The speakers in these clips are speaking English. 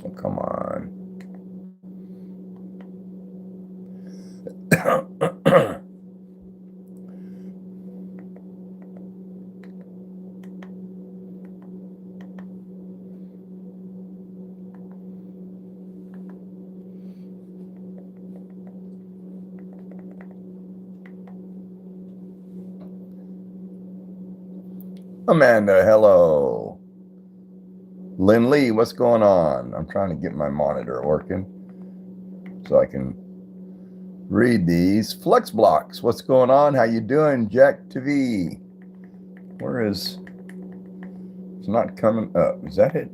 Oh, come on. Amanda, hello. Lynn Lee, what's going on? I'm trying to get my monitor working so I can read these. Flex blocks, what's going on? How you doing? Jack TV. Where is... It's not coming up. Is that it?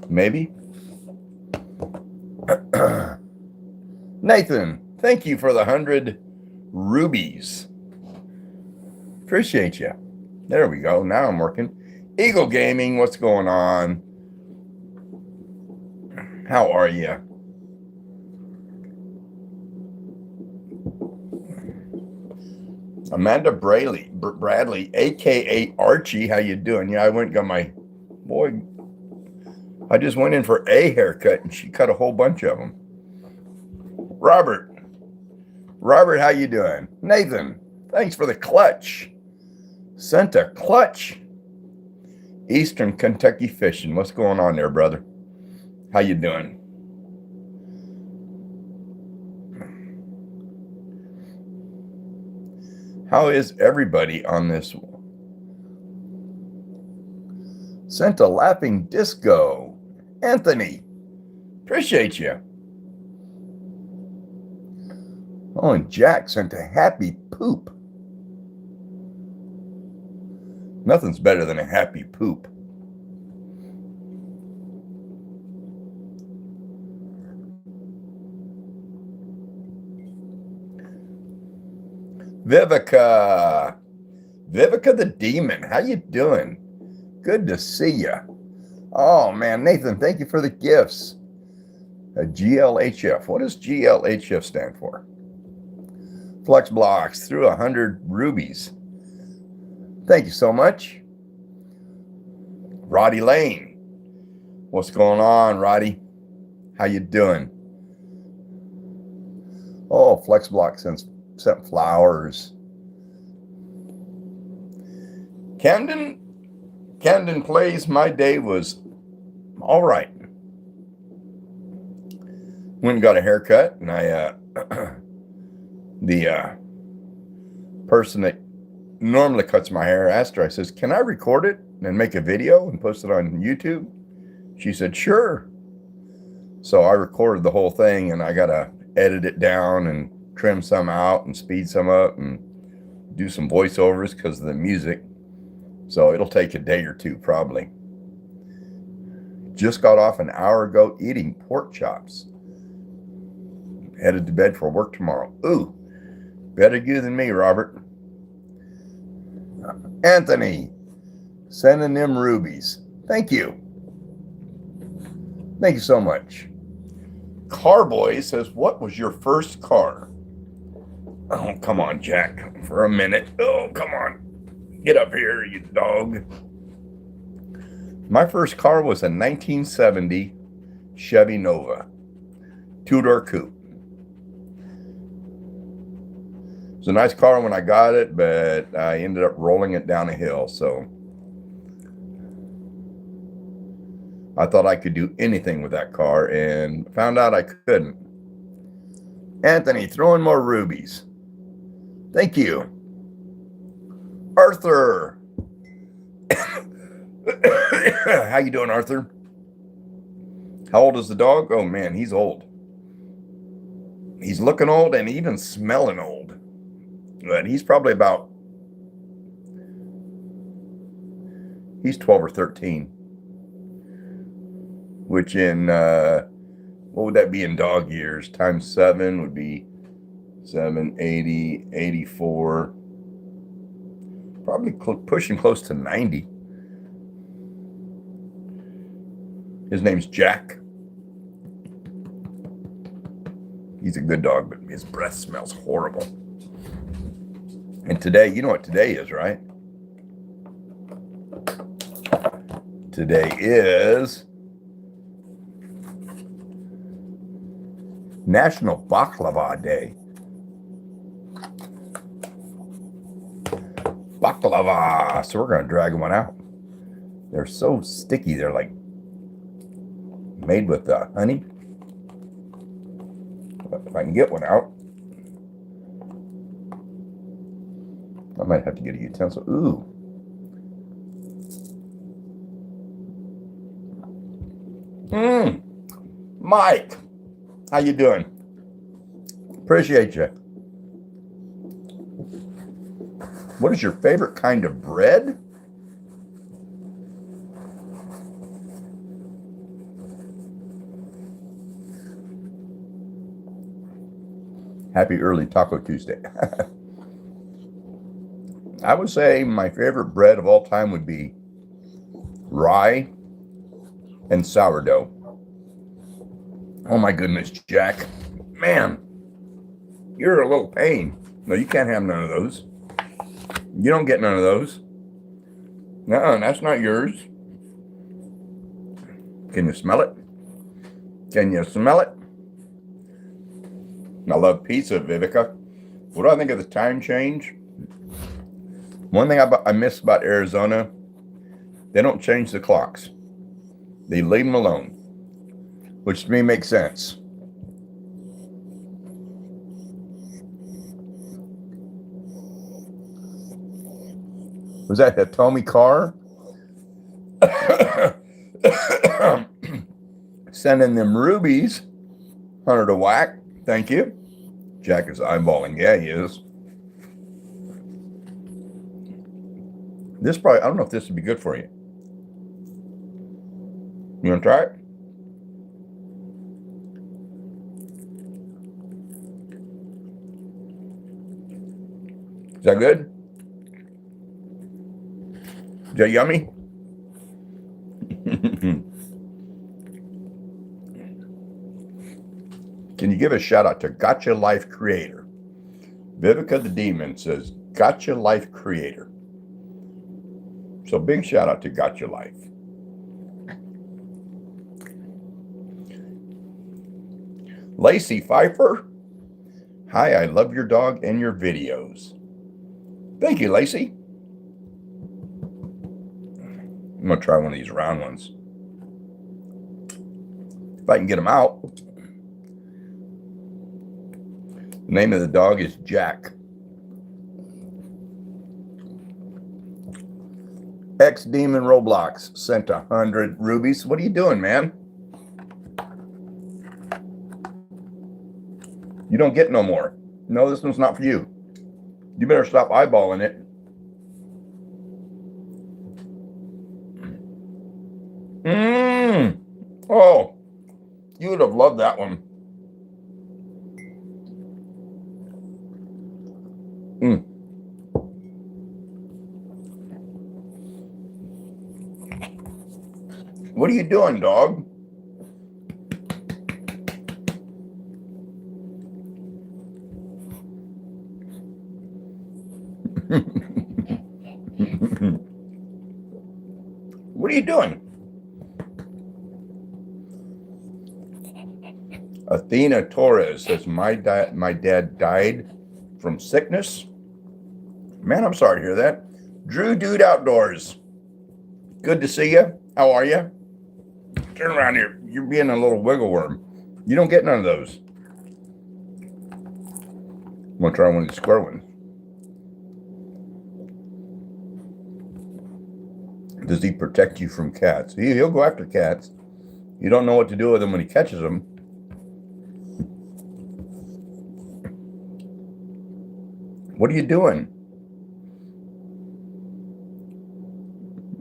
Maybe. Nathan, thank you for the 100 rubies. Appreciate you. There we go. Now I'm working. Eagle Gaming, what's going on? How are you? Amanda Bradley, a.k.a. Archie, how you doing? Yeah, I went and got my... Boy, I just went in for a haircut, and she cut a whole bunch of them. Robert, how you doing? Nathan, thanks for the clutch. Sent a clutch. Eastern Kentucky Fishing. What's going on there, brother? How you doing? How is everybody on this? Sent a laughing disco. Anthony, appreciate you. Oh, and Jack sent a happy poop. Nothing's better than a happy poop. Vivica the Demon, how you doing? Good to see you. Oh man, Nathan, thank you for the gifts. A GLHF. What does GLHF stand for? Flex blocks through 100 rubies. Thank you so much. Roddy Lane. What's going on, Roddy? How you doing? Oh, Flex Block sent flowers. Camden plays. My day was all right. Went and got a haircut, and I the person that normally cuts my hair asked her, I says, can I record it and make a video and post it on YouTube? She said, sure. So I recorded the whole thing, and I got to edit it down and trim some out and speed some up and do some voiceovers because of the music. So it'll take a day or two probably. Just got off an hour ago eating pork chops. Headed to bed for work tomorrow. Ooh, better you than me, Robert. Anthony, sending them rubies. Thank you. Thank you so much. Carboy says, what was your first car? Oh, come on, Jack, for a minute. Oh, come on. Get up here, you dog. My first car was a 1970 Chevy Nova, two-door coupe. It was a nice car when I got it, but I ended up rolling it down a hill, so I thought I could do anything with that car and found out I couldn't. Anthony, throwing more rubies. Thank you. Arthur. How you doing, Arthur? How old is the dog? Oh, man, he's old. He's looking old and even smelling old. But he's probably about... He's 12 or 13. Which in... what would that be in dog years? Times 7 would be 7, 80, 84. Probably pushing close to 90. His name's Jack. He's a good dog, but his breath smells horrible. And today, you know what today is, right? Today is National Baklava Day. Baklava. So we're going to drag one out. They're so sticky. They're like made with honey. If I can get one out. I might have to get a utensil. Ooh. Mike, how you doing? Appreciate you. What is your favorite kind of bread? Happy early Taco Tuesday. I would say my favorite bread of all time would be rye and sourdough. Oh my goodness, Jack. Man, you're a little pain. No, you can't have none of those. You don't get none of those. No, that's not yours. Can you smell it? Can you smell it? I love pizza, Vivica. What do I think of the time change? One thing I miss about Arizona, they don't change the clocks. They leave them alone, which to me makes sense. Was that Hitomi Carr? Sending them rubies. 100 a whack. Thank you. Jack is eyeballing. Yeah, he is. This probably, I don't know if this would be good for you. You want to try it? Is that good? Is that yummy? Can you give a shout out to Gotcha Life Creator? Vivica the Demon says, Gotcha Life Creator. So big shout out to Gotcha Life. Lacey Pfeiffer. Hi, I love your dog and your videos. Thank you, Lacey. I'm going to try one of these round ones. If I can get them out. The name of the dog is Jack. X-Demon Roblox sent 100 rubies. What are you doing, man? You don't get no more. No, this one's not for you. You better stop eyeballing it. Oh, you would have loved that one. What are you doing, dog? What are you doing? Athena Torres says, my dad died from sickness. Man, I'm sorry to hear that. Drew Dude Outdoors. Good to see you. How are you? Turn around here. You're being a little wiggle worm. You don't get none of those. I'm going to try one of these square ones. Does he protect you from cats? He'll go after cats. You don't know what to do with him when he catches them. What are you doing?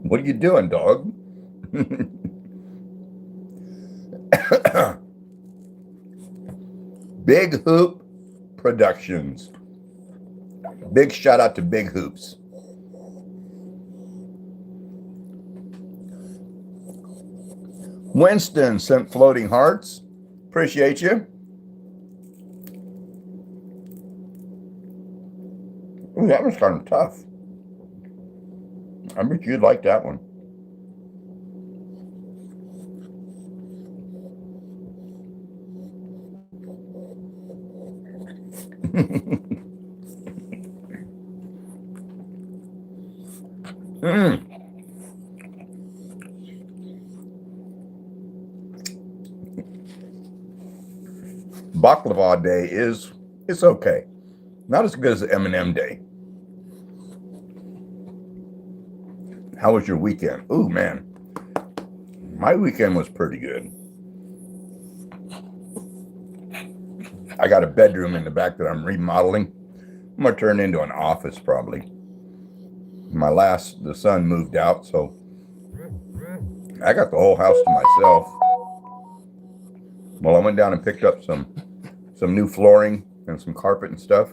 What are you doing, dog? Big Hoop Productions. Big shout out to Big Hoops. Winston sent floating hearts. Appreciate you. Ooh, that was kind of tough. I bet you'd like that one. Baklava day it's okay. Not as good as the M&M day. How was your weekend? Ooh, man. My weekend was pretty good. I got a bedroom in the back that I'm remodeling. I'm going to turn it into an office probably. The son moved out, so I got the whole house to myself. Well, I went down and picked up some new flooring and some carpet and stuff.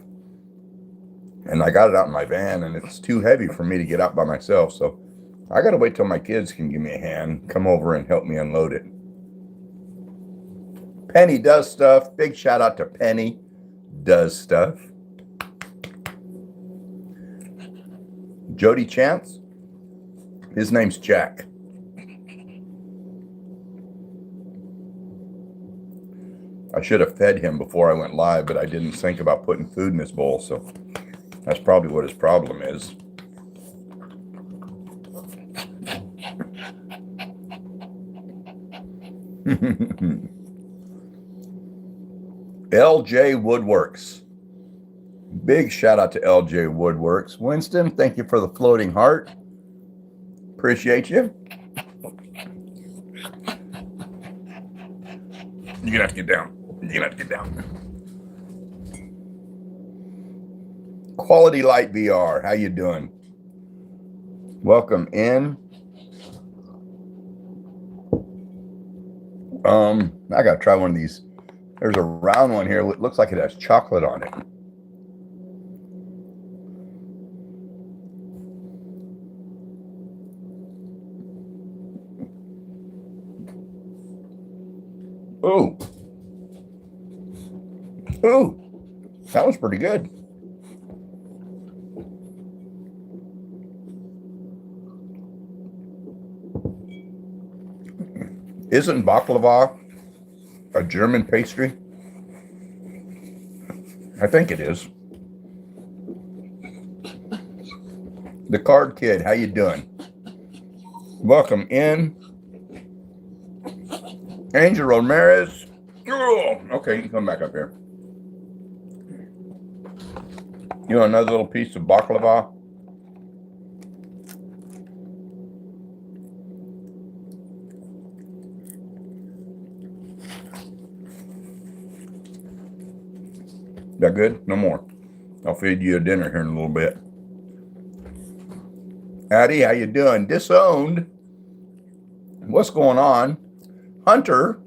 And I got it out in my van, and it's too heavy for me to get out by myself. So I got to wait till my kids can give me a hand, come over and help me unload it. Penny does stuff. Big shout out to Penny does stuff. Jody Chance. His name's Jack. I should have fed him before I went live, but I didn't think about putting food in his bowl, so that's probably what his problem is. LJ Woodworks. Big shout out to LJ Woodworks. Winston, thank you for the floating heart. Appreciate you. You're gonna have to get down. You're gonna have to get down. Quality Light VR, how you doing? Welcome in. I gotta try one of these. There's a round one here. It looks like it has chocolate on it. Ooh. Ooh. That was pretty good. Isn't baklava a German pastry? I think it is. The Card Kid, how you doing? Welcome in. Angel Ramirez. Oh, okay, you can come back up here. You want another little piece of baklava? That good? No more. I'll feed you a dinner here in a little bit. Addie, how you doing? Disowned. What's going on? Hunter.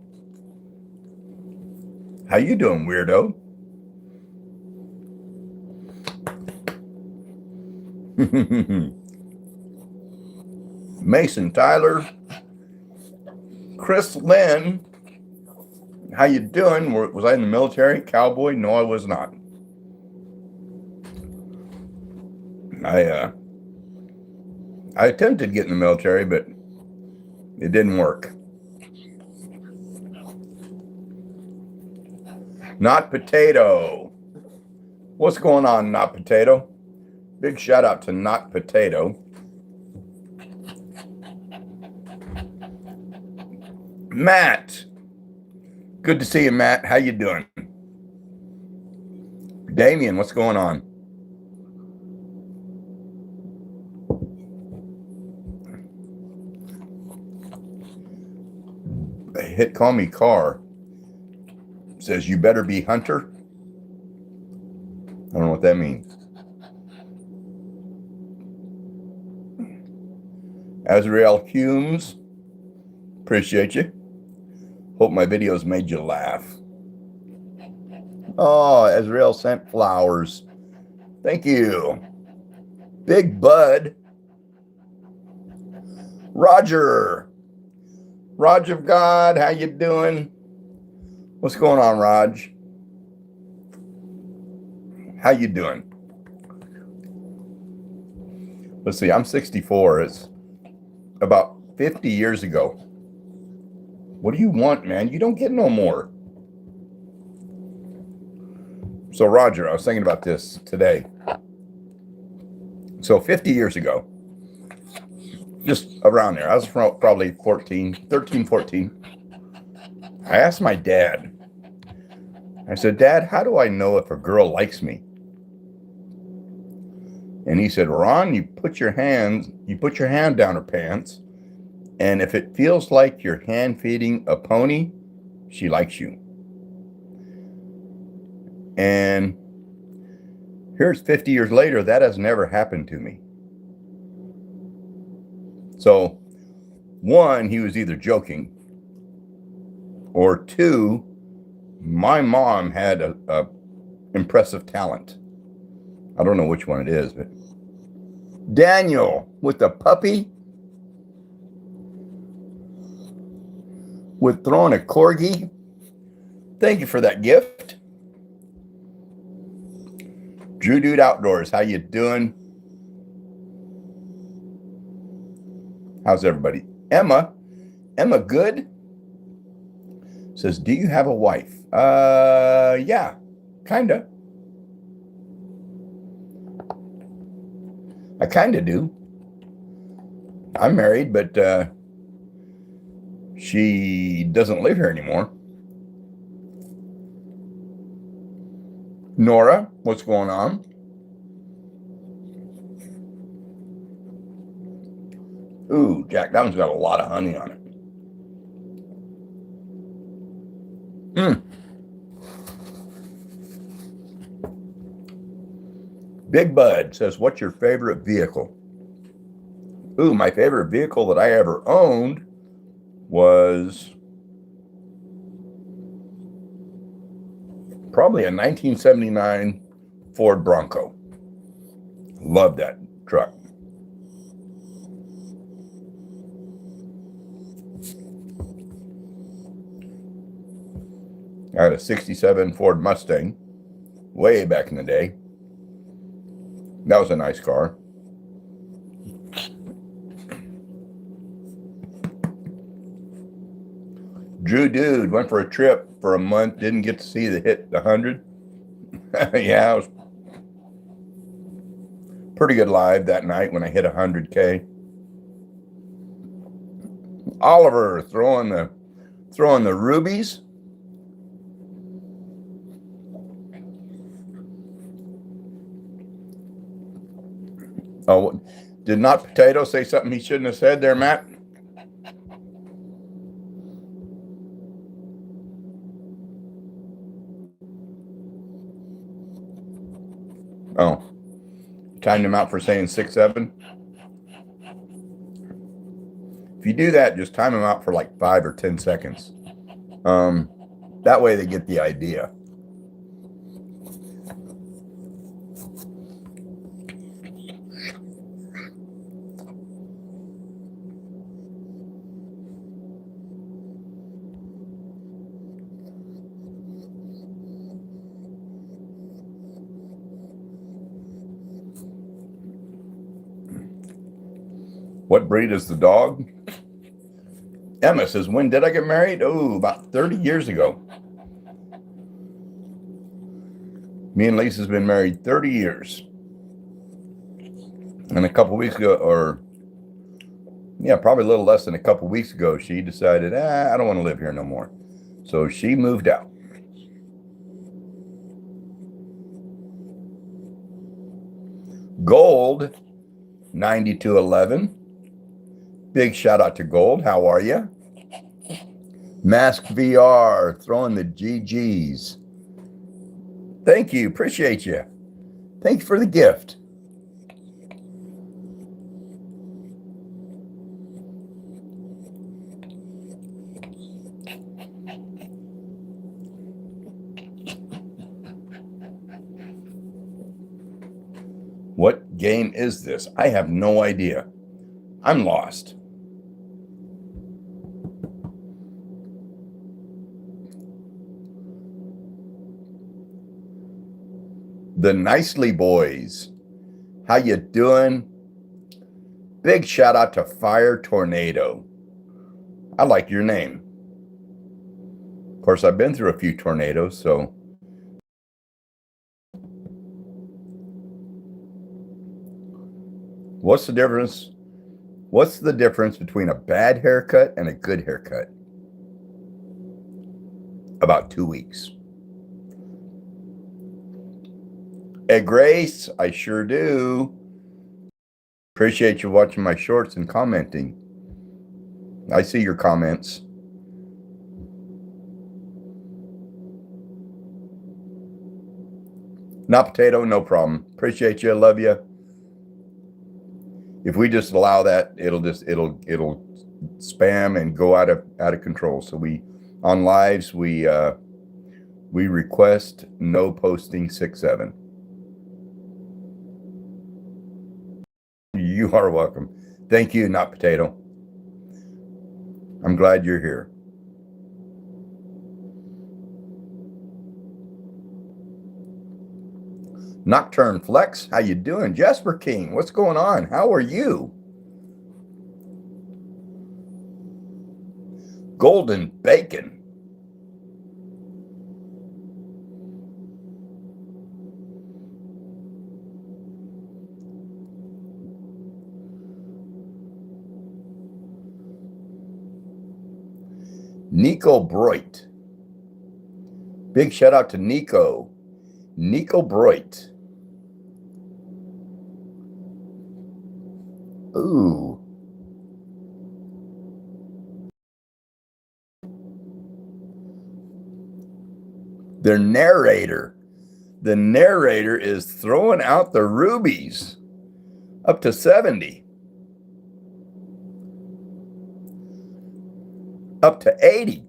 How you doing, weirdo? Mason Tyler. Chris Lynn. How you doing? Was I in the military? Cowboy? No, I was not. I attempted to get in the military, but it didn't work. Not Potato. What's going on, Not Potato? Big shout out to Not Potato. Matt. Good to see you, Matt. How you doing? Damien, what's going on? Hit Call Me Car says you better be Hunter. I don't know what that means. Azrael Humes, appreciate you. Hope my videos made you laugh. Oh, Azrael sent flowers. Thank you. Big Bud. Roger. Raj of God, how you doing? What's going on, Raj? How you doing? Let's see, I'm 64. It's about 50 years ago. What do you want, man? You don't get no more. So, Roger, I was thinking about this today. So, 50 years ago, just around there. I was probably 13, 14. I asked my dad, I said, Dad, how do I know if a girl likes me? And he said, Ron, you put your hand down her pants, and if it feels like you're hand feeding a pony, she likes you. And here's 50 years later, that has never happened to me. So, one, he was either joking, or two, my mom had a impressive talent. I don't know which one it is, but Daniel with the puppy, with throwing a corgi. Thank you for that gift. Drew Dude Outdoors, how you doing? How's everybody? Emma Good says, do you have a wife? Yeah, kinda. I kinda do. I'm married, but she doesn't live here anymore. Nora, what's going on? Ooh, Jack, that one's got a lot of honey on it. Big Bud says, what's your favorite vehicle? Ooh, my favorite vehicle that I ever owned was probably a 1979 Ford Bronco. Love that truck. I had a 67 Ford Mustang way back in the day. That was a nice car. Drew Dude went for a trip for a month, didn't get to see the hit 100. Yeah, it was pretty good live that night when I hit 100K. Oliver throwing the rubies. Oh, did not Potato say something he shouldn't have said there, Matt? Oh, timed him out for saying 6'7". If you do that, just time him out for like 5 or 10 seconds. That way they get the idea. What breed is the dog? Emma says, when did I get married? Oh, about 30 years ago. Me and Lisa's been married 30 years. And a couple weeks ago, or yeah, probably a little less than a couple weeks ago, she decided, I don't want to live here no more. So she moved out. Gold, 9211. Big shout out to Gold. How are you? Mask VR, throwing the GGs. Thank you. Appreciate you. Thank you for the gift. What game is this? I have no idea. I'm lost. The Nicely Boys. How you doing? Big shout out to Fire Tornado. I like your name. Of course, I've been through a few tornadoes, so. What's the difference What's the difference between a bad haircut and a good haircut? About 2 weeks. Hey, Grace, I sure do. Appreciate you watching my shorts and commenting. I see your comments. Not potato, no problem. Appreciate you. Love you. If we just allow that, it'll spam and go out of control. So we on lives we request no posting 6-7. You are welcome. Thank you, Not Potato. I'm glad you're here. Nocturne Flex, how you doing? Jasper King, what's going on? How are you? Golden Bacon. Nico Broit. Big shout out to Nico. Nico Broit. Ooh. The narrator. The narrator is throwing out the rubies. Up to 70. Up to 80.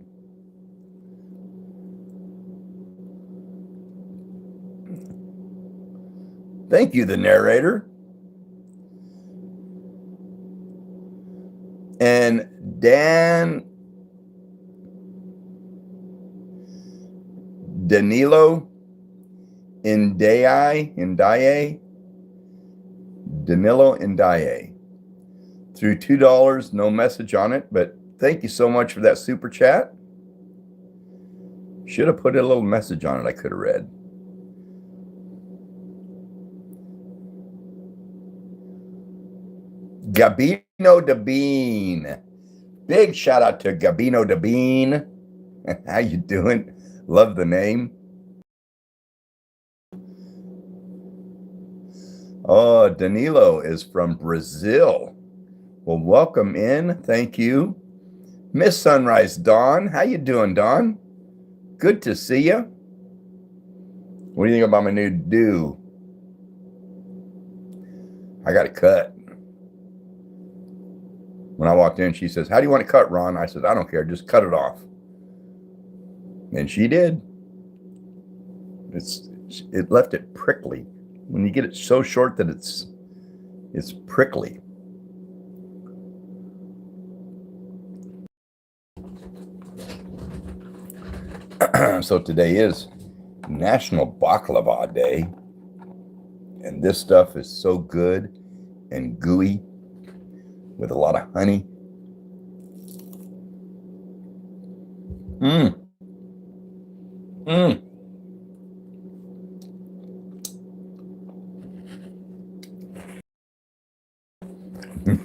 Thank you, the narrator. And Danilo Ndiaye, through $2, no message on it, but thank you so much for that super chat. Should have put a little message on it I could have read. Gabino de Bean. Big shout out to Gabino de Bean. How you doing? Love the name. Oh, Danilo is from Brazil. Well, welcome in. Thank you. Miss Sunrise Dawn. How you doing, Dawn? Good to see you. What do you think about my new do? I got it cut. When I walked in, she says, how do you want it cut, Ron? I said, I don't care. Just cut it off. And she did. It left it prickly. When you get it so short that it's prickly. So today is National Baklava Day. And this stuff is so good and gooey with a lot of honey.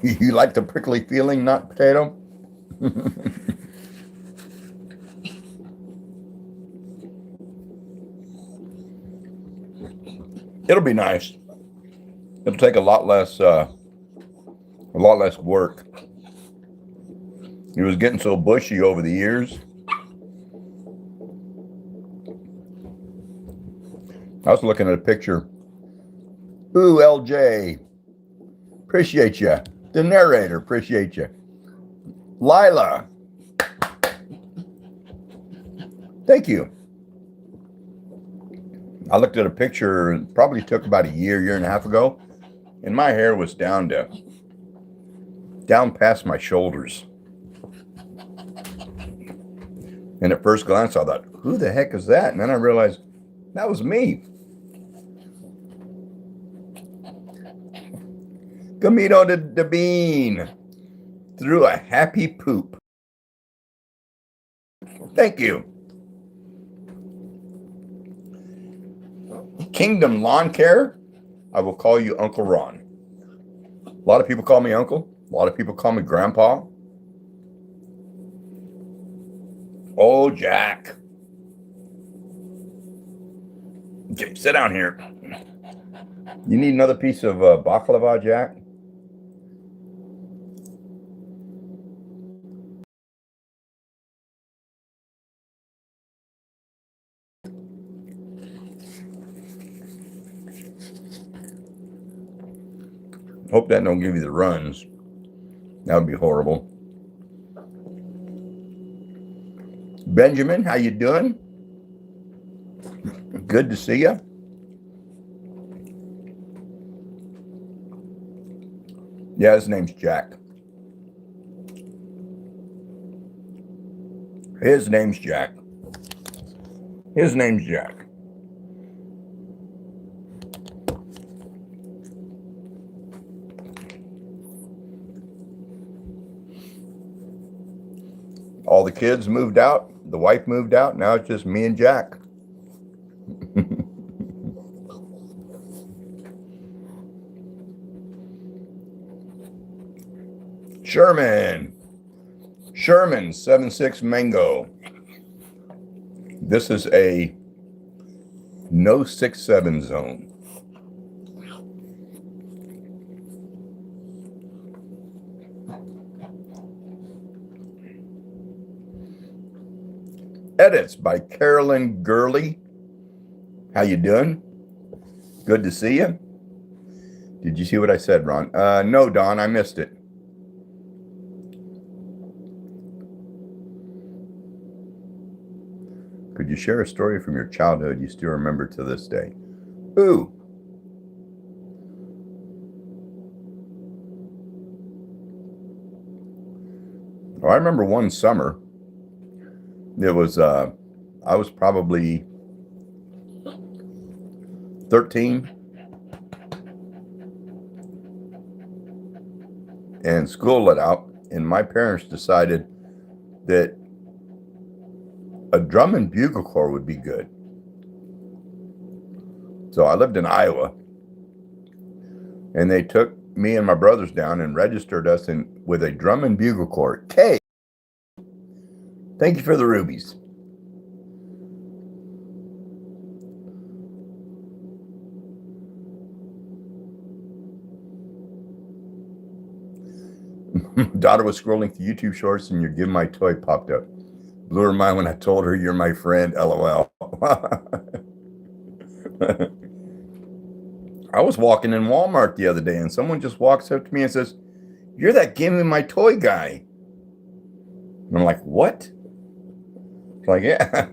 You like the prickly feeling, Not Potato? It'll be nice. It'll take a lot less work. It was getting so bushy over the years. I was looking at a picture. Ooh, LJ. Appreciate you. The narrator, appreciate you. Lila. Thank you. I looked at a picture, it probably took about a year and a half ago, and my hair was down past my shoulders. And at first glance, I thought, who the heck is that? And then I realized that was me. Gamito de Bean threw a happy poop. Thank you. Kingdom Lawn Care. I will call you Uncle Ron. A lot of people call me Uncle. A lot of people call me Grandpa. Oh, Jack. Okay, sit down here. You need another piece of baklava, Jack? Hope that don't give you the runs. That would be horrible. Benjamin, how you doing? Good to see you. Yeah, his name's Jack. His name's Jack. His name's Jack. All the kids moved out. The wife moved out. Now it's just me and Jack. Sherman 76 Mango. This is a no 6-7 zone. Edits by Carolyn Gurley. How you doing? Good to see you. Did you see what I said, Ron? No, Don, I missed it. Could you share a story from your childhood you still remember to this day? Ooh. Well, I remember one summer. It was, I was probably 13. And school let out. And my parents decided that a drum and bugle corps would be good. So I lived in Iowa, and they took me and my brothers down and registered us with a drum and bugle corps. Kay, thank you for the rubies. Daughter was scrolling through YouTube shorts and your Give My Toy popped up. Blew her mind when I told her you're my friend, LOL. I was walking in Walmart the other day and someone just walks up to me and says, "You're that Give Me My Toy guy." And I'm like, what? It's like, yeah.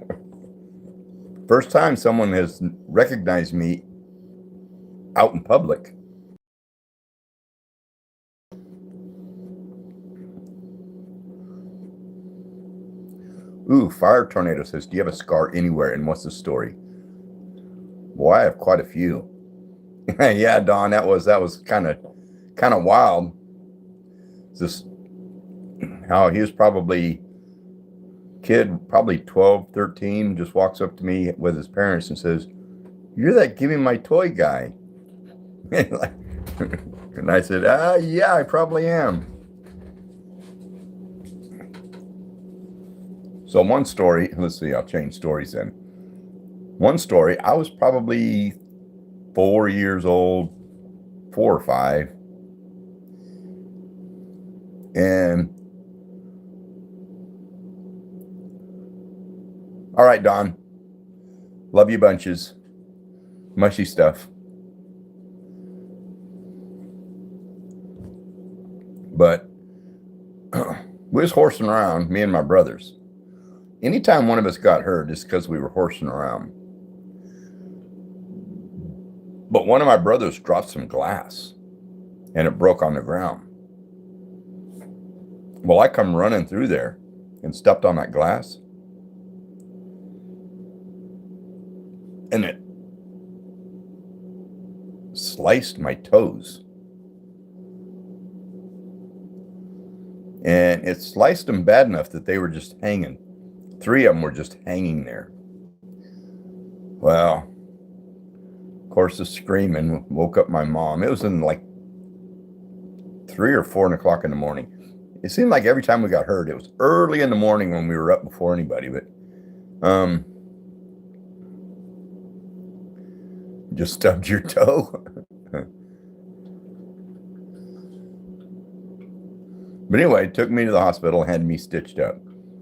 First time someone has recognized me out in public. Ooh, Fire Tornado says, do you have a scar anywhere and what's the story? Boy, I have quite a few. Yeah, Don, that was kind of wild. Just how he was probably kid, probably 12, 13, just walks up to me with his parents and says, "You're that Give Me My Toy guy." And I said, yeah, I probably am. So one story, let's see, I'll change stories then. One story, I was probably 4 years old, 4 or 5. And all right, Don, love you bunches. Mushy stuff. But we was horsing around, me and my brothers. Anytime one of us got hurt, it's because we were horsing around. But one of my brothers dropped some glass and it broke on the ground. Well, I come running through there and stepped on that glass. And it sliced my toes. And it sliced them bad enough that they were just hanging. 3 of them were just hanging there. Well, of course, the screaming woke up my mom. It was in like 3 or 4 o'clock in the morning. It seemed like every time we got hurt, it was early in the morning when we were up before anybody, but just stubbed your toe. But anyway, it took me to the hospital and had me stitched up.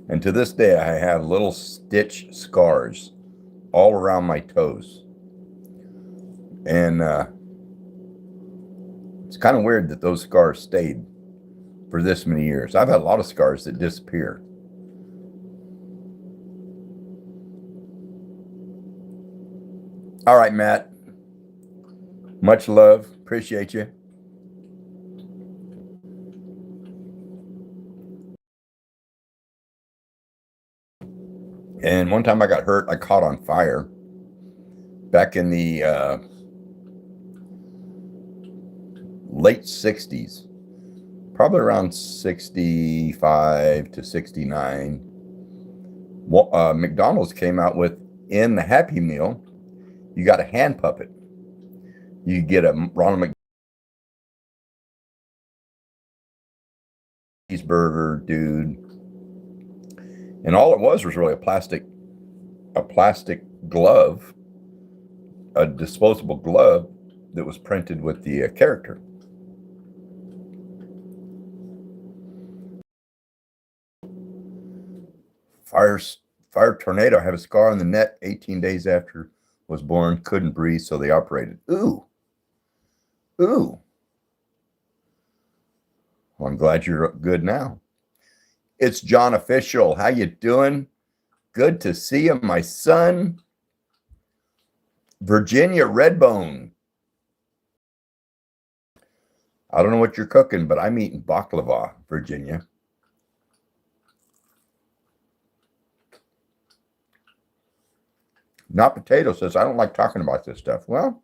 And to this day, I have little stitch scars all around my toes. And it's kind of weird that those scars stayed for this many years. I've had a lot of scars that disappear. All right, Matt. Much love. Appreciate you. And one time I got hurt, I caught on fire back in the late 60s, probably around 65 to 69. McDonald's came out with, in the Happy Meal, you got a hand puppet. You get a Ronald McDonald's burger, dude. And all it was really a plastic glove, a disposable glove that was printed with the character. Fire tornado. I have a scar on the neck 18 days after was born. Couldn't breathe, so they operated. Ooh. Well, I'm glad you're good now. It's John Official. How you doing? Good to see you, my son. Virginia Redbone. I don't know what you're cooking, but I'm eating baklava, Virginia. Not Potato says, I don't like talking about this stuff. Well,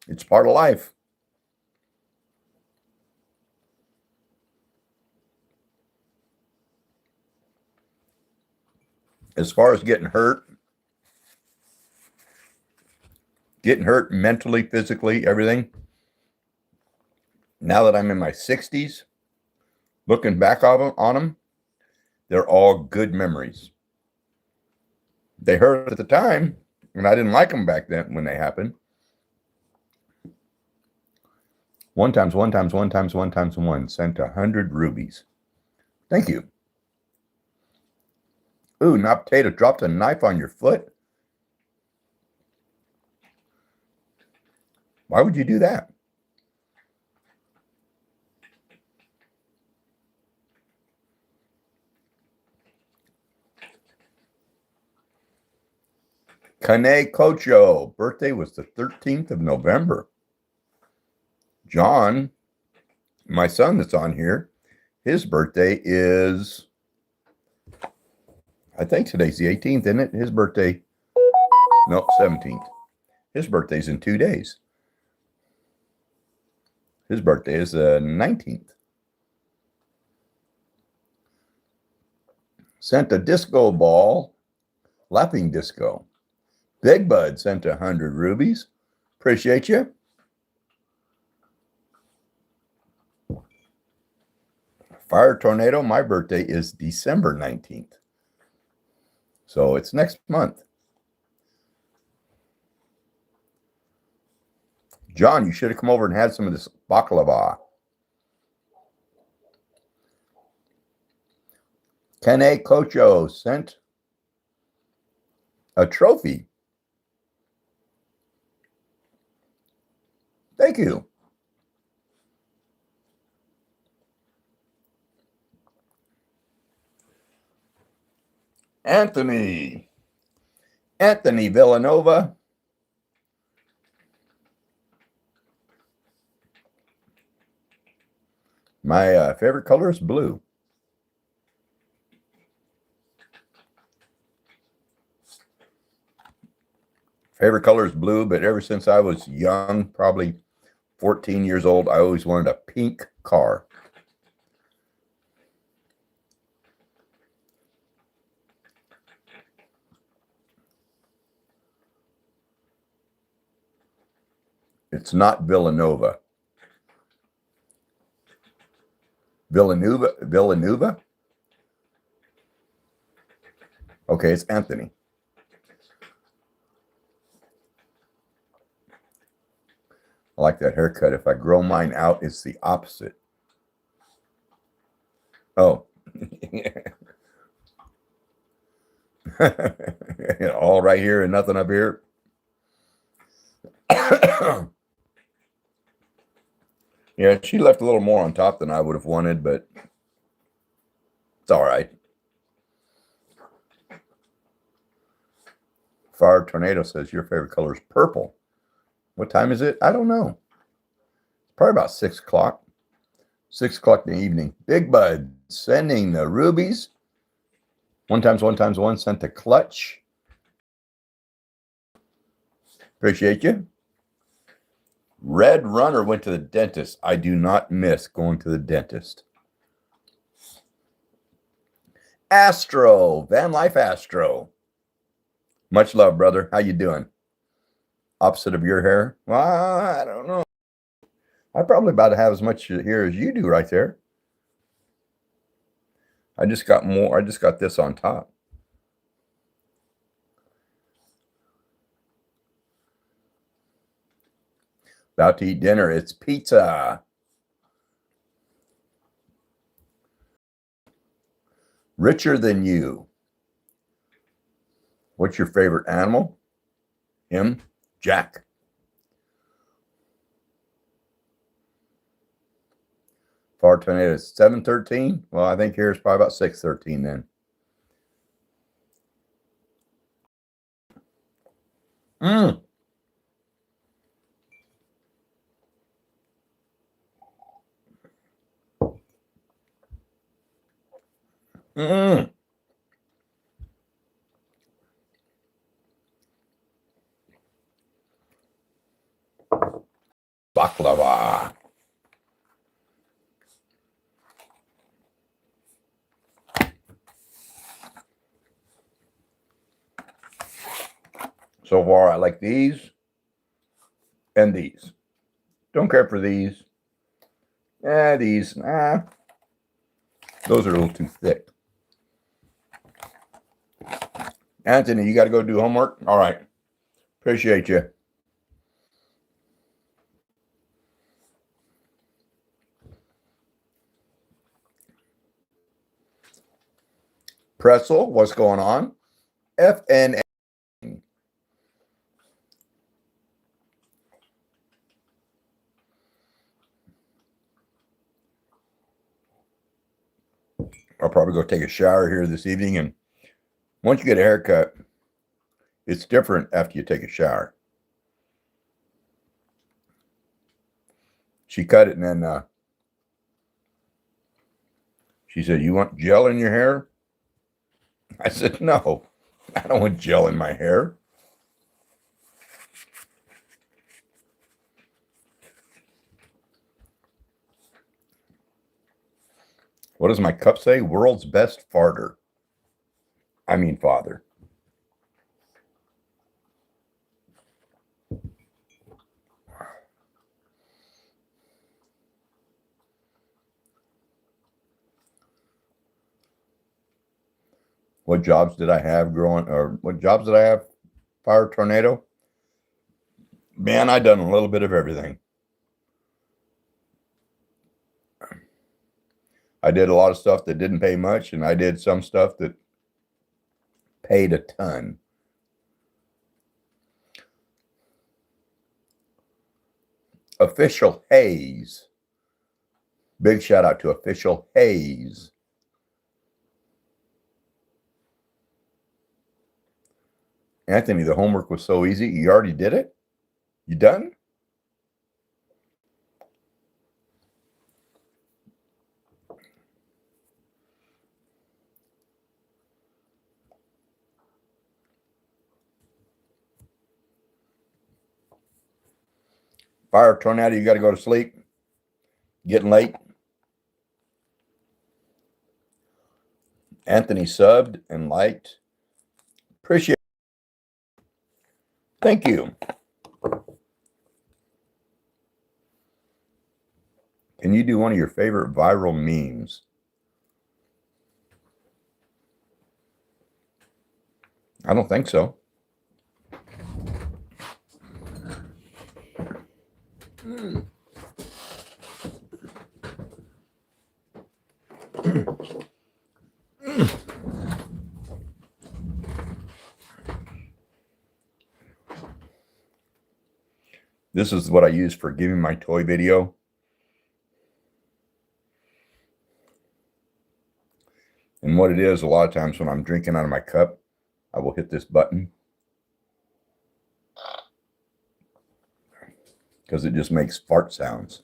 it's part of life. As far as getting hurt mentally, physically, everything. Now that I'm in my 60s, looking back on them, they're all good memories. They hurt at the time, and I didn't like them back then when they happened. One times one sent 100 rubies. Thank you. Ooh, Not Potato dropped a knife on your foot. Why would you do that? Kane Kocho, birthday was the 13th of November. John, my son that's on here, his birthday is, I think today's the 18th, isn't it? His birthday, no, 17th. His birthday's in 2 days. His birthday is the 19th. Sent a disco ball, laughing disco. Big Bud sent 100 rubies. Appreciate you. Fire Tornado, my birthday is December 19th. So it's next month. John, you should have come over and had some of this baklava. Kane Kocho sent a trophy. Thank you. Anthony Villanova. My favorite color is blue. Favorite color is blue, but ever since I was young, probably 14 years old, I always wanted a pink car. It's not Villanova. Villanueva. Okay, it's Anthony. I like that haircut. If I grow mine out, it's the opposite. Oh. All right here and nothing up here. Yeah, she left a little more on top than I would have wanted, but it's all right. Fire Tornado says your favorite color is purple. What time is it? I don't know. Probably about 6 o'clock. 6 o'clock in the evening. Big Bud sending the rubies. 1x1x1 sent the clutch. Appreciate you. Red Runner went to the dentist. I do not miss going to the dentist. Astro, Van Life Astro. Much love, brother. How you doing? Opposite of your hair? Well, I don't know. I probably about to have as much hair as you do right there. I just got more. I just got this on top. About to eat dinner. It's pizza. Richer than you. What's your favorite animal? Him? Jack. Far Tornado is 7:13. Well, I think here's probably about 6:13 then. Mm. Mm. Baklava. So far, I like these and these. Don't care for these. These. Those are a little too thick. Anthony, you got to go do homework? All right. Appreciate you. Pretzel, what's going on? FNA. I'll probably go take a shower here this evening. And once you get a haircut, it's different after you take a shower. She cut it and then she said, "You want gel in your hair?" I said, "No, I don't want gel in my hair." What does my cup say? World's best farter. I mean father. What jobs did I have growing, or what jobs did I have? Fire Tornado? Man, I done a little bit of everything. I did a lot of stuff that didn't pay much, and I did some stuff that paid a ton. Official Hayes. Big shout out to Official Hayes. Anthony, the homework was so easy. You already did it? You done? Fire Tornado, you got to go to sleep. Getting late. Anthony subbed and liked. Appreciate it. Thank you. Can you you do one of your favorite viral memes? I don't think so. This is what I use for giving my toy video. And what it is, a lot of times when I'm drinking out of my cup, I will hit this button because it just makes fart sounds.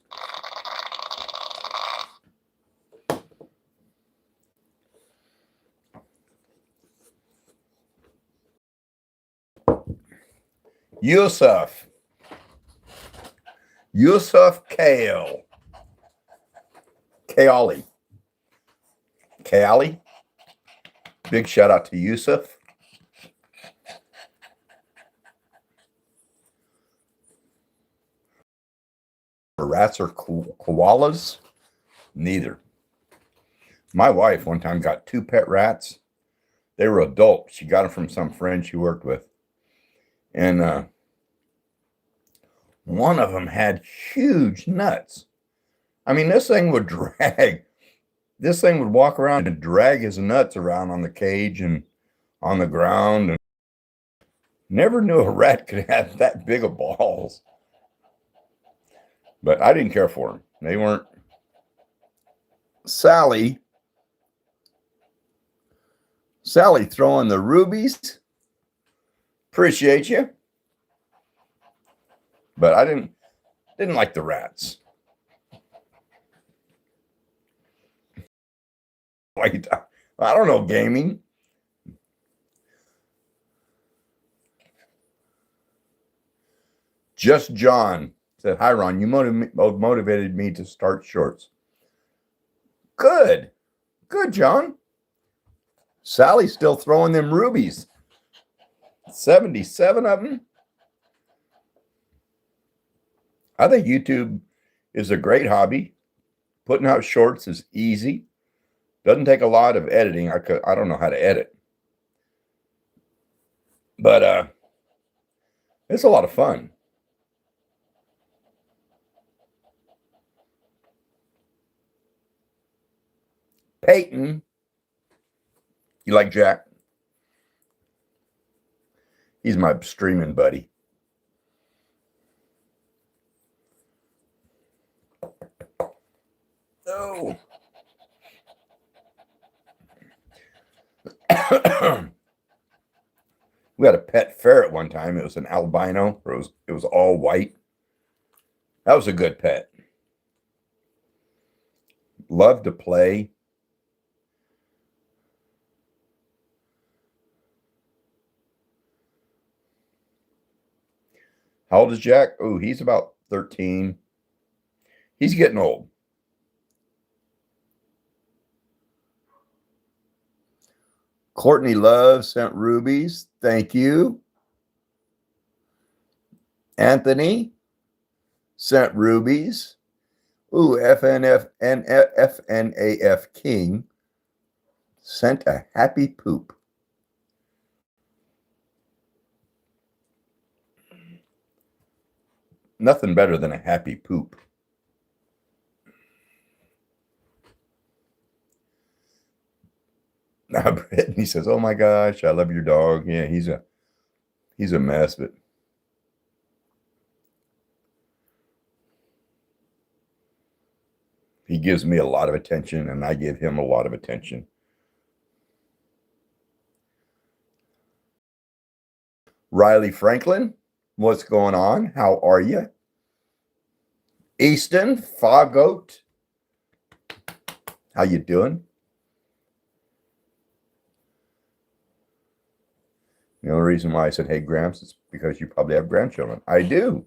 Yusuf Kale. Kaali. Big shout out to Yusuf. Rats or koalas? Neither. My wife one time got 2 pet rats. They were adult. She got them from some friend she worked with. And one of them had huge nuts. I mean, this thing would drag. This thing would walk around and drag his nuts around on the cage and on the ground. And never knew a rat could have that big of balls. But I didn't care for them. They weren't. Sally throwing the rubies. Appreciate you. But I didn't like the rats. Like, I don't know, gaming. Just John said, "Hi, Ron. You motivated me to start shorts." Good, John. Sally's still throwing them rubies. 77 of them. I think YouTube is a great hobby. Putting out shorts is easy. Doesn't take a lot of editing. I don't know how to edit. But it's a lot of fun. Peyton, you like Jack? He's my streaming buddy. Oh. We had a pet ferret one time. It was an albino. It was all white. That was a good pet. Loved to play. How old is Jack? Oh, he's about 13. He's getting old. Courtney Love sent rubies. Thank you. Anthony sent rubies. Ooh, FNAF King sent a happy poop. Nothing better than a happy poop. Now Brittany says, "Oh my gosh, I love your dog." Yeah, he's a mess, but he gives me a lot of attention and I give him a lot of attention. Riley Franklin, what's going on? How are you? Easton Fogoat, how you doing? The only reason why I said, "Hey, Gramps," is because you probably have grandchildren. I do.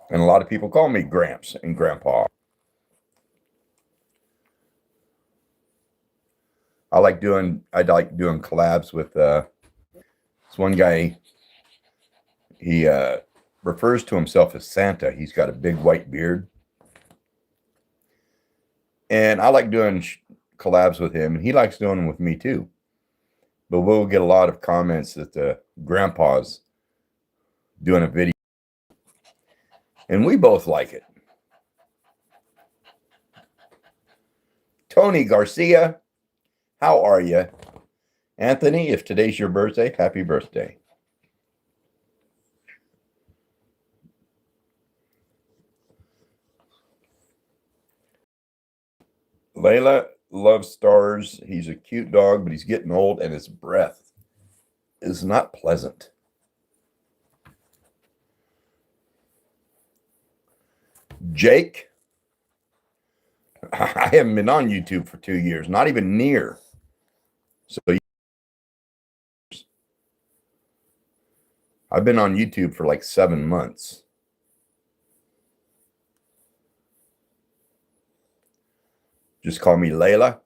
And a lot of people call me Gramps and Grandpa. I like doing collabs with this one guy. He refers to himself as Santa. He's got a big white beard. And I like doing collabs with him, and he likes doing them with me too. But we'll get a lot of comments that the grandpa's doing a video. And we both like it. Tony Garcia, how are you? Anthony, if today's your birthday, happy birthday. Layla loves stars. He's a cute dog, but he's getting old, and his breath is not pleasant. Jake, I haven't been on YouTube for 2 years, not even near. So I've been on YouTube for like 7 months. Just call me Layla.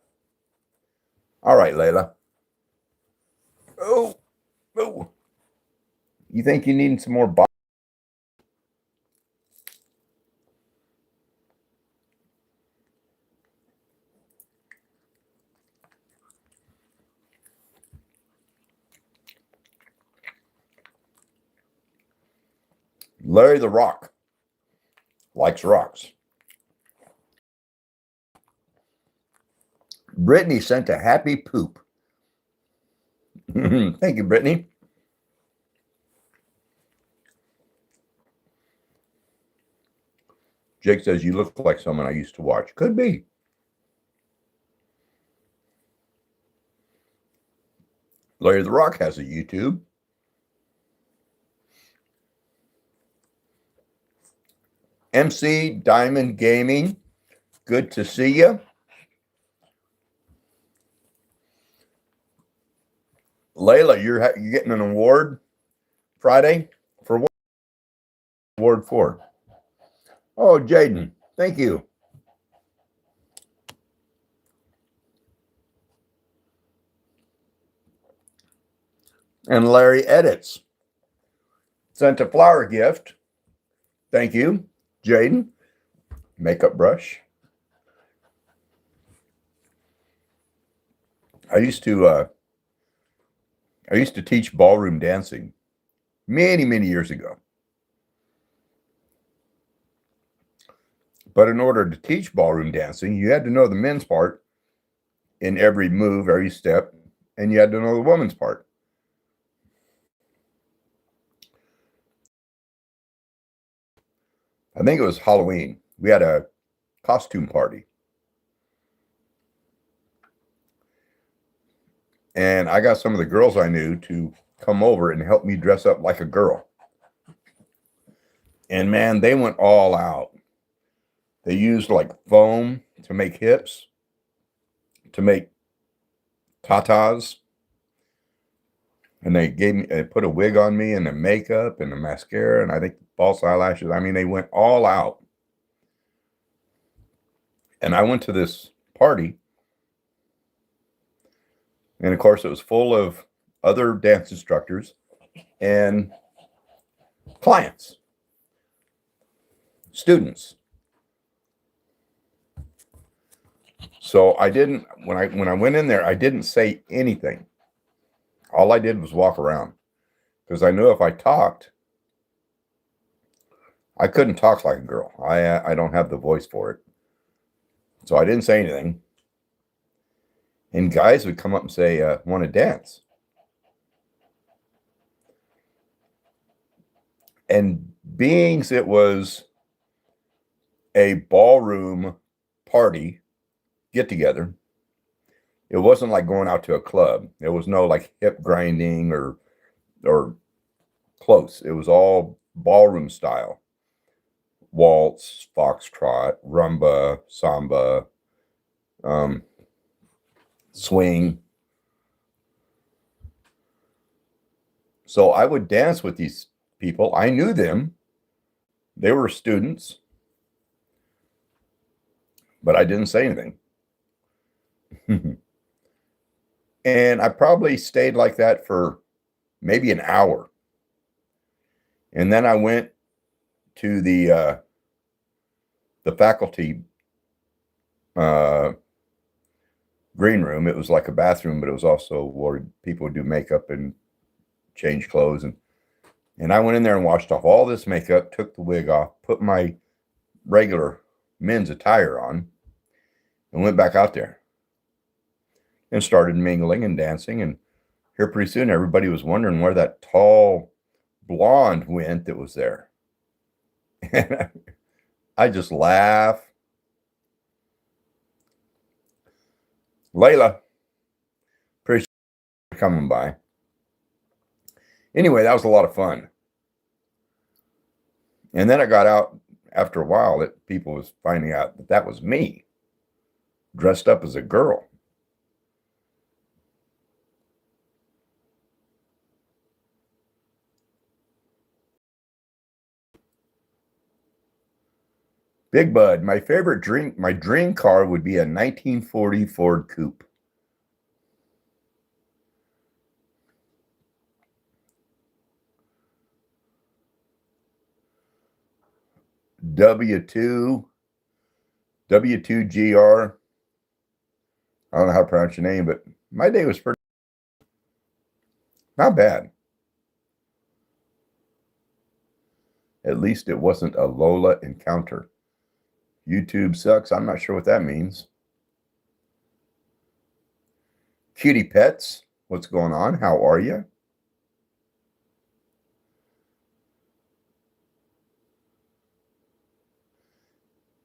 All right, Layla. Oh. You think you need some more body? Larry the Rock likes rocks. Brittany sent a happy poop. Thank you, Brittany. Jake says, you look like someone I used to watch. Could be. Larry the Rock has a YouTube. MC Diamond Gaming, good to see you. Layla, you're getting an award Friday for what? Award for? Oh, Jaden, thank you. And Larry Edits sent a flower gift. Thank you, Jaden. Makeup brush. I used to teach ballroom dancing many, many years ago. But in order to teach ballroom dancing, you had to know the men's part in every move, every step, and you had to know the woman's part. I think it was Halloween. We had a costume party. And I got some of the girls I knew to come over and help me dress up like a girl. And man, they went all out. They used like foam to make hips, to make tatas. And they put a wig on me and the makeup and the mascara and I think false eyelashes. I mean, they went all out. And I went to this party. And of course, it was full of other dance instructors and clients, students. So I didn't, when I went in there, I didn't say anything. All I did was walk around because I knew if I talked, I couldn't talk like a girl. I don't have the voice for it. So I didn't say anything. And guys would come up and say, want to dance? And being it was a ballroom party get together, it wasn't like going out to a club. There was no like hip grinding or close. It was all ballroom style. Waltz, foxtrot, rumba, samba, swing. So I would dance with these people. I knew them. They were students. But I didn't say anything. And I probably stayed like that for maybe an hour. And then I went to the faculty green room. It was like a bathroom, but it was also where people would do makeup and change clothes. And I went in there and washed off all this makeup, took the wig off, put my regular men's attire on, and went back out there and started mingling and dancing. And here pretty soon, everybody was wondering where that tall blonde went that was there. And I just laugh. Layla, appreciate you coming by. Anyway, that was a lot of fun. And then I got out after a while that people was finding out that that was me dressed up as a girl. Big Bud, my favorite drink, my dream car would be a 1940 Ford Coupe. W2GR. I don't know how to pronounce your name, but my day was pretty not bad. At least it wasn't a Lola encounter. YouTube sucks. I'm not sure what that means. Cutie Pets, what's going on? How are you?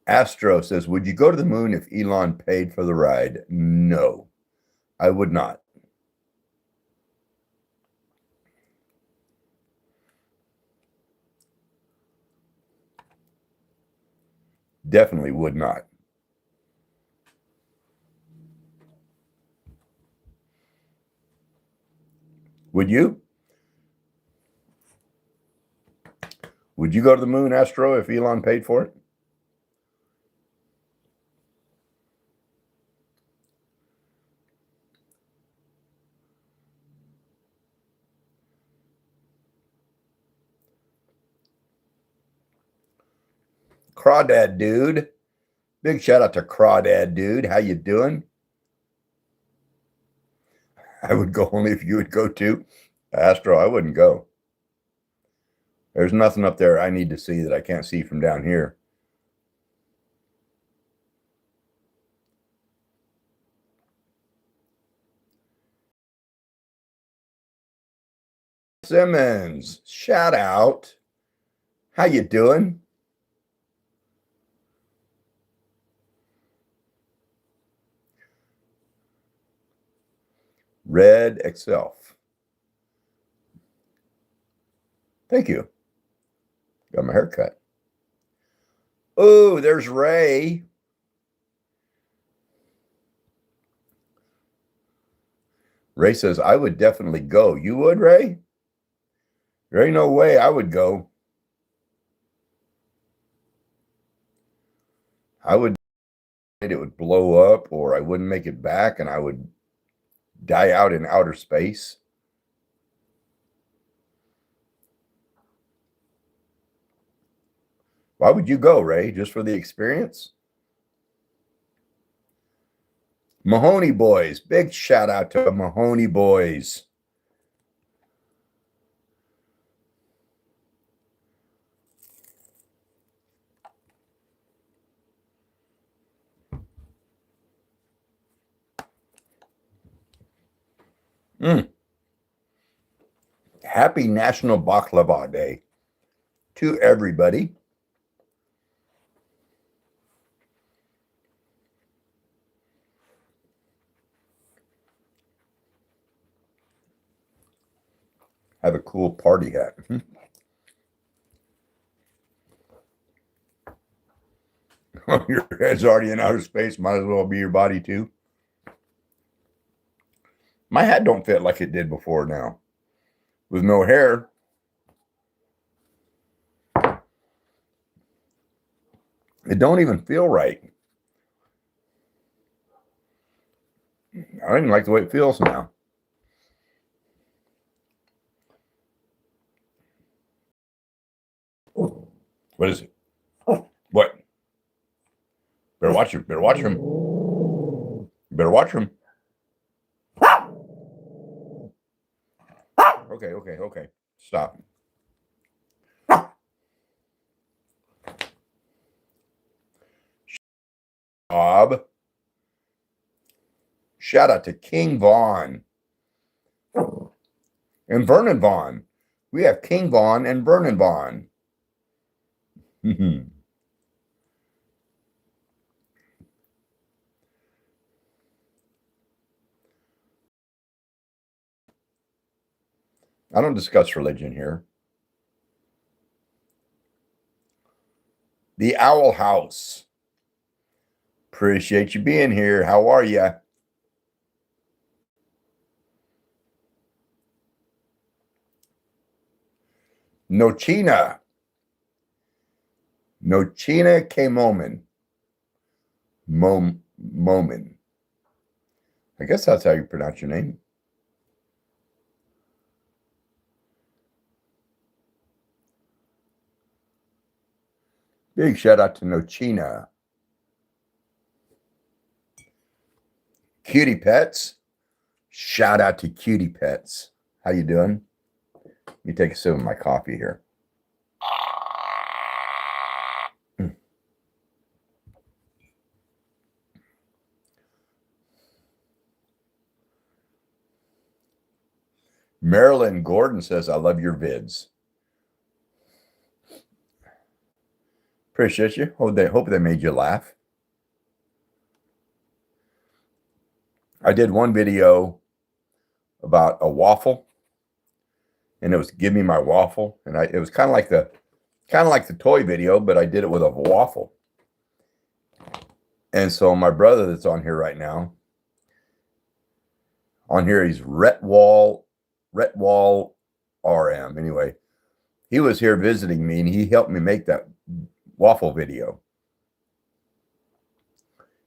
Astro says, would you go to the moon if Elon paid for the ride? No, I would not. Definitely would not. Would you? Would you go to the moon, Astro, if Elon paid for it? Crawdad Dude. Big shout out to Crawdad Dude. How you doing? I would go only if you would go too. Astro, I wouldn't go. There's nothing up there I need to see that I can't see from down here. Simmons, shout out. How you doing? Red Excelf. Thank you. Got my hair cut. Oh, there's Ray. Ray says, I would definitely go. You would, Ray? There ain't no way I would go. I would, it would blow up, or I wouldn't make it back, and I would die out in outer space. Why would you go, Ray? Just for the experience? Mahoney Boys. Big shout out to Mahoney Boys. Happy National Baklava Day to everybody. Have a cool party hat. Your head's already in outer space. Might as well be your body too. My hat don't fit like it did before now. With no hair. It don't even feel right. I don't even like the way it feels now. What is it? What? Better watch him. Better watch him. Better watch him. Okay. Stop. Bob. Shout out to King Vaughn and Vernon Vaughn. We have King Vaughn and Vernon Vaughn. I don't discuss religion here. The Owl House. Appreciate you being here. How are you? Nochina K. Momin. I guess that's how you pronounce your name. Big shout out to Nochina. Cutie Pets. Shout out to Cutie Pets. How you doing? Let me take a sip of my coffee here. Marilyn Gordon says, I love your vids. Appreciate you. Hope they made you laugh. I did one video about a waffle, and it was give me my waffle, and it was kind of like the toy video, but I did it with a waffle. And so my brother that's on here right now, he's Retwall RM. Anyway, he was here visiting me, and he helped me make that waffle video.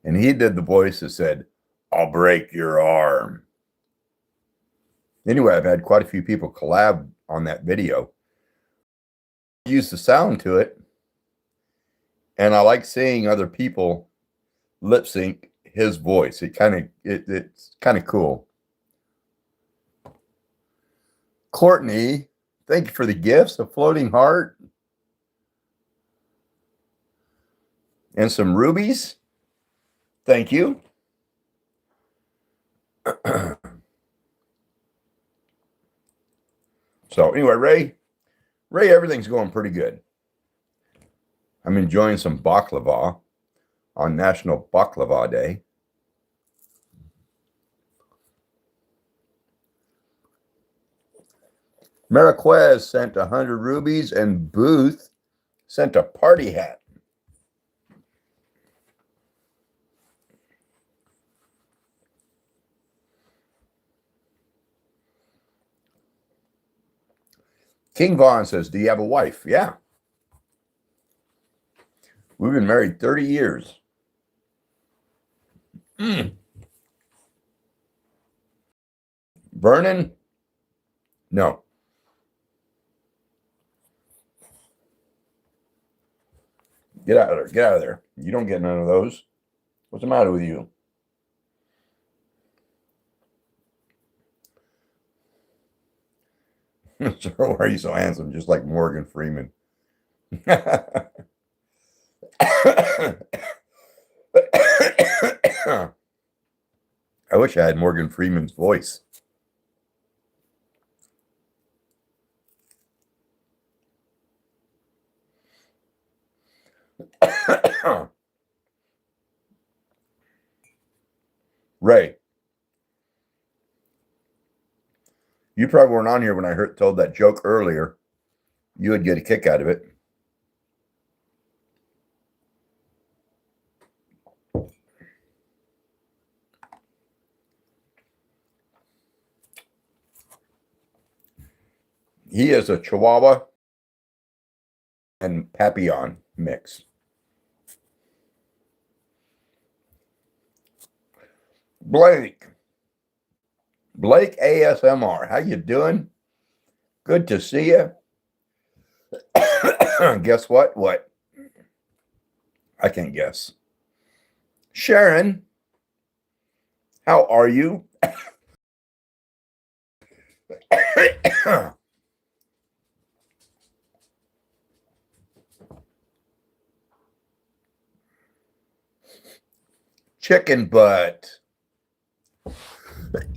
And he did the voice that said, I'll break your arm. Anyway, I've had quite a few people collab on that video. Use the sound to it. And I like seeing other people lip sync his voice. It's kind of cool. Courtney, thank you for the gifts, a floating heart, and some rubies. Thank you. So anyway, Ray, everything's going pretty good. I'm enjoying some baklava on National Baklava Day. Mariquez sent 100 rubies, and Booth sent a party hat. King Vaughn says, do you have a wife? Yeah. We've been married 30 years. Vernon? No. Get out of there. Get out of there. You don't get none of those. What's the matter with you? Sir, why are you so handsome? Just like Morgan Freeman. I wish I had Morgan Freeman's voice. Ray, you probably weren't on here when I told that joke earlier. You would get a kick out of it. He is a Chihuahua and Papillon mix. Blake ASMR, how you doing? Good to see you. Guess what? What? I can't guess. Sharon, how are you? Chicken butt.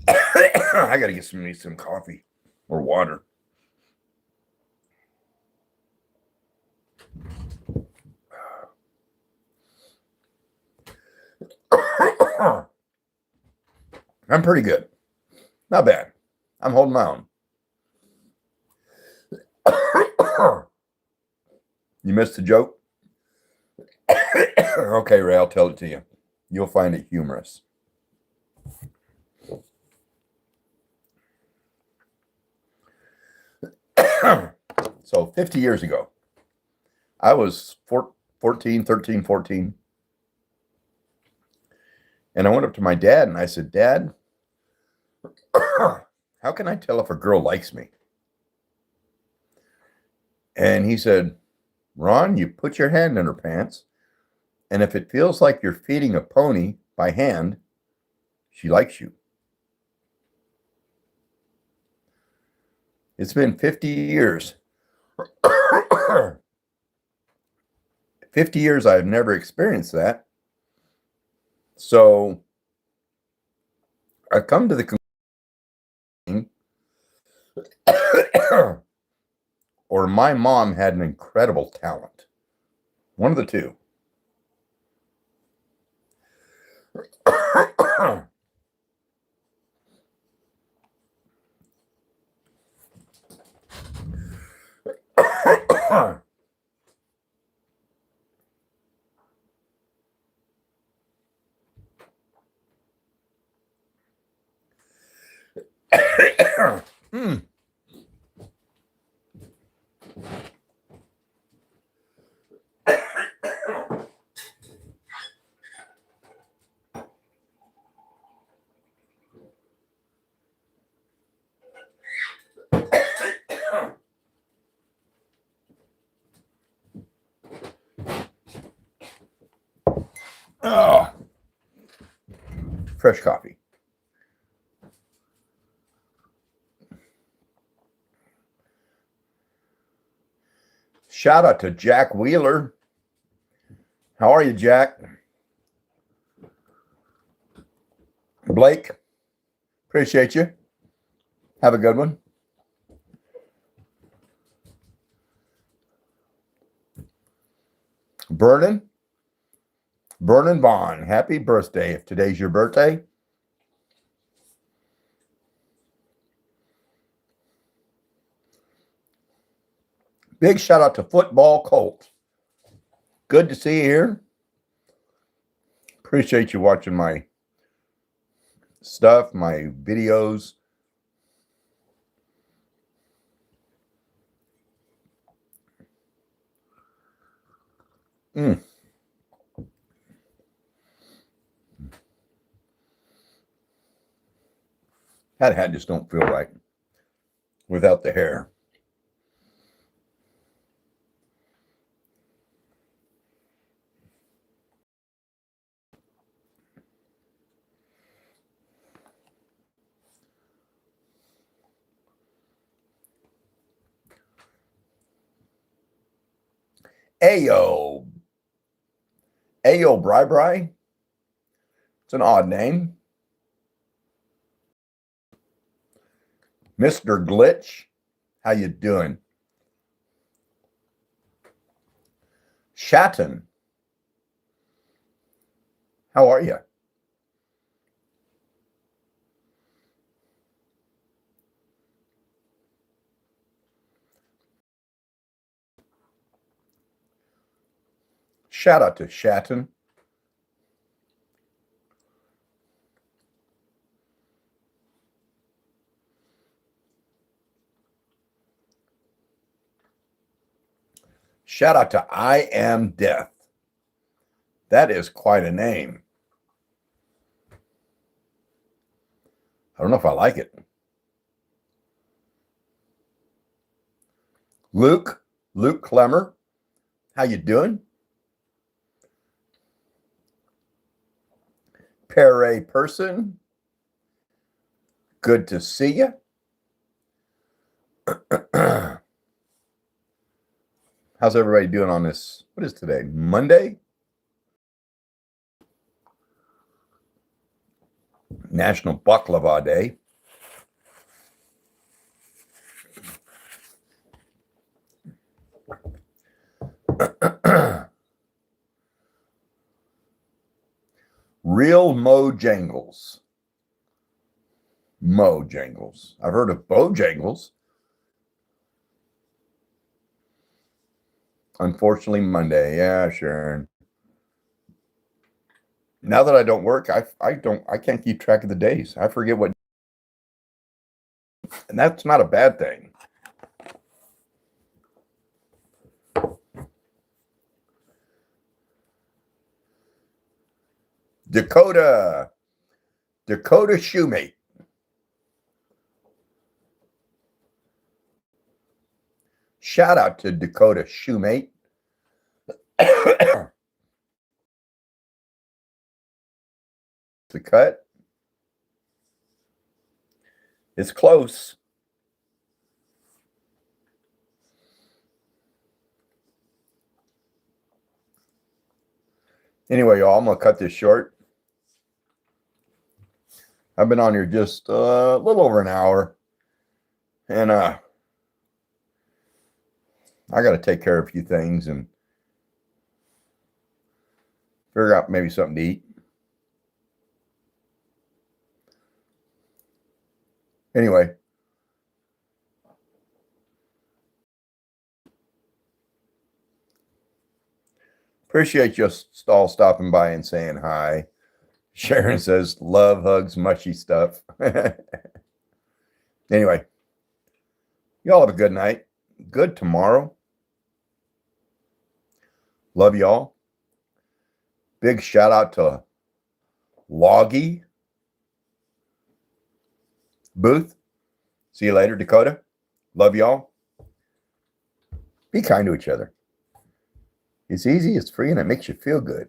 I gotta get some coffee or water. I'm pretty good. Not bad. I'm holding my own. You missed the joke? Okay, Ray, I'll tell it to you. You'll find it humorous. So 50 years ago, I was 14, and I went up to my dad and I said, Dad, how can I tell if a girl likes me? And he said, Ron, you put your hand in her pants, and if it feels like you're feeding a pony by hand, she likes you. It's been 50 years. 50 years, I've never experienced that. So I've come to the conclusion, or my mom had an incredible talent. One of the two. Hmm. Oh, fresh coffee. Shout out to Jack Wheeler. How are you, Jack? Blake, appreciate you. Have a good one. Vernon Vaughn, happy birthday if today's your birthday. Big shout out to Football Colt. Good to see you here. Appreciate you watching my stuff, my videos. That hat just don't feel right without the hair. Ayo Bri. It's an odd name. Mr. Glitch, how you doing? Shatton, how are you? Shout out to Shatton. Shout out to I Am Death. That is quite a name. I don't know if I like it. Luke Clemmer, How you doing? Pere person, good to see you. How's everybody doing on this? What is today? Monday? National Baklava Day. Real Mojangles. Mojangles. I've heard of Bojangles. Unfortunately, Monday. Yeah, Sharon. Now that I don't work, I can't keep track of the days. I forget what, and that's not a bad thing. Dakota Shoemate. Shout out to Dakota Shoemate. The cut. It's close. Anyway, y'all, I'm going to cut this short. I've been on here just a little over an hour. And I got to take care of a few things and figure out maybe something to eat. Anyway. Appreciate you all stopping by and saying hi. Sharon says, love, hugs, mushy stuff. Anyway, y'all have a good night. Good tomorrow. Love y'all. Big shout out to Loggy Booth. See you later, Dakota. Love y'all. Be kind to each other. It's easy, it's free, and it makes you feel good.